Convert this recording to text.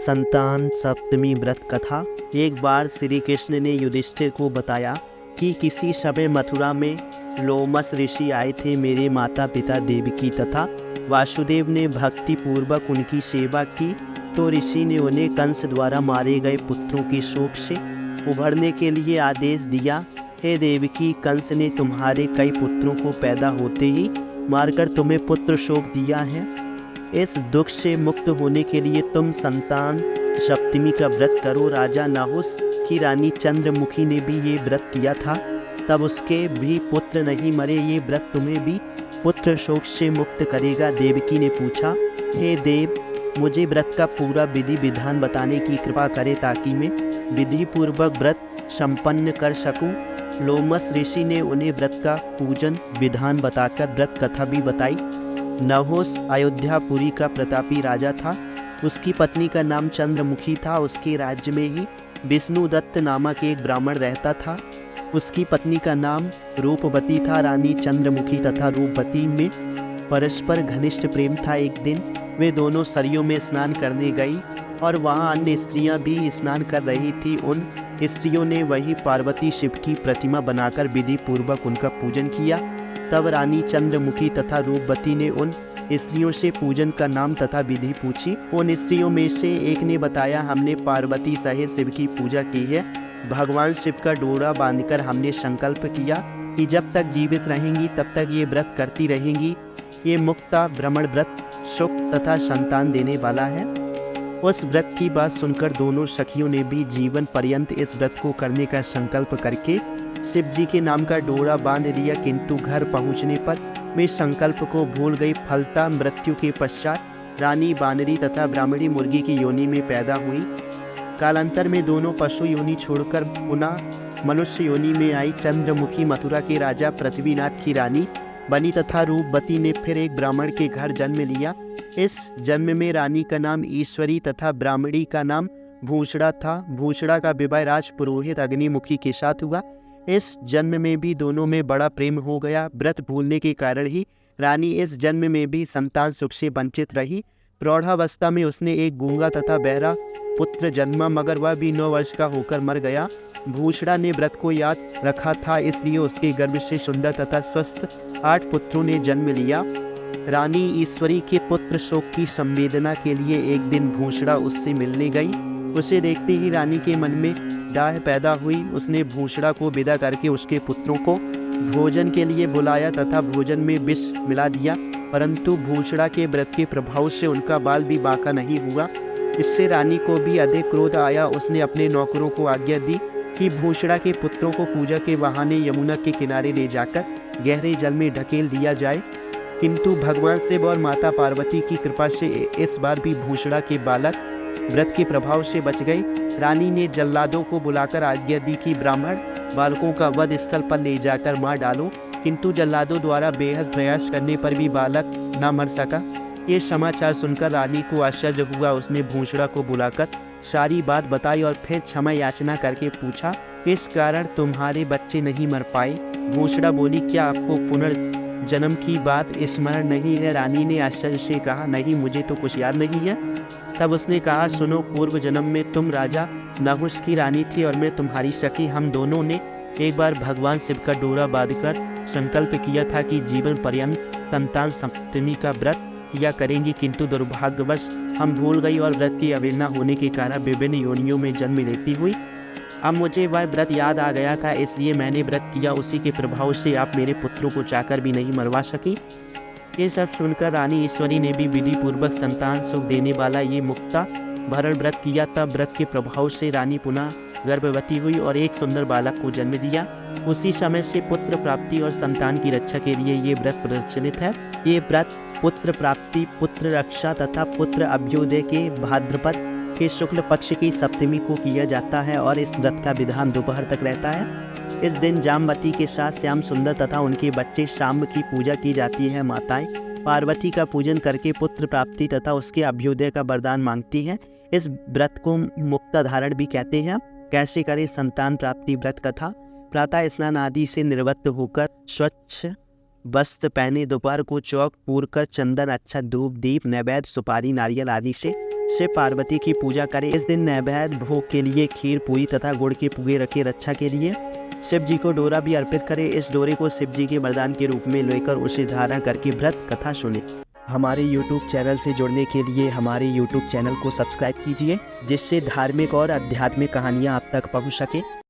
संतान सप्तमी व्रत कथा। एक बार श्री कृष्ण ने युधिष्ठिर को बताया कि किसी समय मथुरा में लोमस ऋषि आए थे। मेरे माता पिता देवकी तथा वासुदेव ने भक्ति पूर्वक उनकी सेवा की, तो ऋषि ने उन्हें कंस द्वारा मारे गए पुत्रों के शोक से उभरने के लिए आदेश दिया। हे देवकी, कंस ने तुम्हारे कई पुत्रों को पैदा होते ही मारकर तुम्हें पुत्र शोक दिया है। इस दुख से मुक्त होने के लिए तुम संतान सप्तमी का व्रत करो। राजा नहुस की रानी चंद्रमुखी ने भी ये व्रत किया था, तब उसके भी पुत्र नहीं मरे। ये व्रत तुम्हें भी पुत्र शोक से मुक्त करेगा। देवकी ने पूछा, हे देव, मुझे व्रत का पूरा विधि विधान बताने की कृपा करें ताकि मैं विधि पूर्वक व्रत संपन्न कर सकूं। लोमस ऋषि ने उन्हें व्रत का पूजन विधान बताकर व्रत कथा भी बताई। नहुस अयोध्यापुरी का प्रतापी राजा था। उसकी पत्नी का नाम चंद्रमुखी था। उसके राज्य में ही विष्णुदत्त नामक एक ब्राह्मण रहता था। उसकी पत्नी का नाम रूपवती था। रानी चंद्रमुखी तथा रूपवती में परस्पर घनिष्ठ प्रेम था। एक दिन वे दोनों सरयू में स्नान करने गई और वहाँ अन्य स्त्रियाँ भी स्नान कर रही थी। उन स्त्रियों ने वही पार्वती शिव की प्रतिमा बनाकर विधि पूर्वक उनका पूजन किया। तब रानी चंद्रमुखी तथा रूपवती ने उन स्त्रियों से पूजन का नाम तथा विधि पूछी। उन स्त्रियों में से एक ने बताया, हमने पार्वती सहित शिव की पूजा की है। भगवान शिव का डोरा बांधकर हमने संकल्प किया कि जब तक जीवित रहेंगी तब तक ये व्रत करती रहेंगी। ये मुक्ता भ्रमण व्रत सुख तथा संतान देने वाला है। उस व्रत की बात सुनकर दोनों सखियों ने भी जीवन पर्यंत इस व्रत को करने का संकल्प करके शिव जी के नाम का डोरा बांध लिया। किंतु घर पहुंचने पर वे संकल्प को भूल गई। फलता मृत्यु के पश्चात रानी बानरी तथा ब्राह्मणी मुर्गी की योनि में पैदा हुई। कालांतर में दोनों पशु योनि छोड़कर पुनः मनुष्य योनि में आई। चंद्रमुखी मथुरा के राजा पृथ्वीनाथ की रानी बनी तथा रूपवती ने फिर एक ब्राह्मण के घर जन्म लिया। इस जन्म में रानी का नाम ईश्वरी तथा ब्राह्मणी का नाम भूषड़ा था। भूषड़ा का विवाह राज पुरोहित अग्निमुखी के साथ हुआ। इस जन्म में भी दोनों में बड़ा प्रेम हो गया। व्रत भूलने के कारण ही रानी इस जन्म में भी संतान सुख से वंचित रही। प्रौढ़ावस्था में उसने एक गूंगा तथा बहरा पुत्र जन्मा, मगर वह भी 9 वर्ष का होकर मर गया। भूषड़ा ने व्रत को याद रखा था, इसलिए उसके गर्भ से सुंदर तथा स्वस्थ 8 पुत्रों ने जन्म लिया। रानी ईश्वरी के पुत्र शोक की संवेदना के लिए एक दिन भूषड़ा उससे मिलने गई। उसे देखते ही रानी के मन में डाह पैदा हुई। उसने भूषड़ा को विदा करके उसके पुत्रों को भोजन के लिए बुलाया तथा भोजन में विष मिला दिया, परंतु भूषड़ा के व्रत के प्रभाव से उनका बाल भी बांका नहीं हुआ। इससे रानी को भी अधिक क्रोध आया। उसने अपने नौकरों को आज्ञा दी कि भूषड़ा के पुत्रों को पूजा के बहाने यमुना के किनारे ले जाकर गहरे जल में ढकेल दिया जाए। किंतु भगवान शिव और माता पार्वती की कृपा से इस बार भी भूषड़ा के बालक व्रत के प्रभाव से बच गए। रानी ने जल्लादों को बुलाकर आज्ञा दी कि ब्राह्मण बालकों का वध स्थल पर ले जाकर मार डालो, किंतु जल्लादों द्वारा बेहद प्रयास करने पर भी बालक न मर सका। ये समाचार सुनकर रानी को आश्चर्य हुआ। उसने भूषड़ा को बुलाकर सारी बात बताई और फिर क्षमा याचना करके पूछा, इस कारण तुम्हारे बच्चे नहीं मर पाए? भूषड़ा बोली, क्या आपको पुनर्जन्म की बात स्मरण नहीं है? रानी ने आश्चर्य से कहा, नहीं, मुझे तो कुछ याद नहीं है। तब उसने कहा, सुनो, पूर्व जन्म में तुम राजा नहुस की रानी थी और मैं तुम्हारी सखी। हम दोनों ने एक बार भगवान शिव का डोरा बांधकर संकल्प किया था कि जीवन पर्यंत संतान सप्तमी का व्रत किया करेंगी, किंतु दुर्भाग्यवश हम भूल गई और व्रत की अवहेलना होने के कारण विभिन्न योनियों में जन्म लेती हुई अब मुझे वह व्रत याद आ गया था, इसलिए मैंने व्रत किया। उसी के प्रभाव से आप मेरे पुत्रों को चाहकर भी नहीं मरवा सकी। ये सब सुनकर रानी ईश्वरी ने भी विधि पूर्वक संतान सुख देने वाला ये मुक्ता भरण व्रत किया। तब व्रत के प्रभाव से रानी पुनः गर्भवती हुई और एक सुंदर बालक को जन्म दिया। उसी समय से पुत्र प्राप्ति और संतान की रक्षा के लिए ये व्रत प्रचलित है। ये व्रत पुत्र प्राप्ति, पुत्र रक्षा तथा पुत्र अभ्युदय के भाद्रपद के शुक्ल पक्ष की सप्तमी को किया जाता है और इस व्रत का विधान दोपहर तक रहता है। इस दिन जामवती के साथ श्याम सुंदर तथा उनके बच्चे शाम की पूजा की जाती है। माताएं पार्वती का पूजन करके पुत्र प्राप्ति तथा उसके अभ्युदय का वरदान मांगती हैं। इस व्रत को मुक्ता धारण भी कहते हैं। कैसे करें संतान प्राप्ति व्रत कथा। प्रातः स्नान आदि से निवृत्त होकर स्वच्छ वस्त्र पहने दोपहर को चौक पूर कर चंदन अच्छा धूप दीप नैवेद्य सुपारी नारियल आदि से शिव पार्वती की पूजा करें। इस दिन नैवेद्य भोग के लिए खीर पूरी तथा गुड़ के पुगे रखे। रक्षा के लिए शिव जी को डोरा भी अर्पित करें। इस डोरे को शिव जी के वरदान के रूप में लेकर उसे धारण करके व्रत कथा सुने। हमारे YouTube चैनल से जुड़ने के लिए हमारे YouTube चैनल को सब्सक्राइब कीजिए, जिससे धार्मिक और आध्यात्मिक कहानियाँ आप तक पहुँच सके।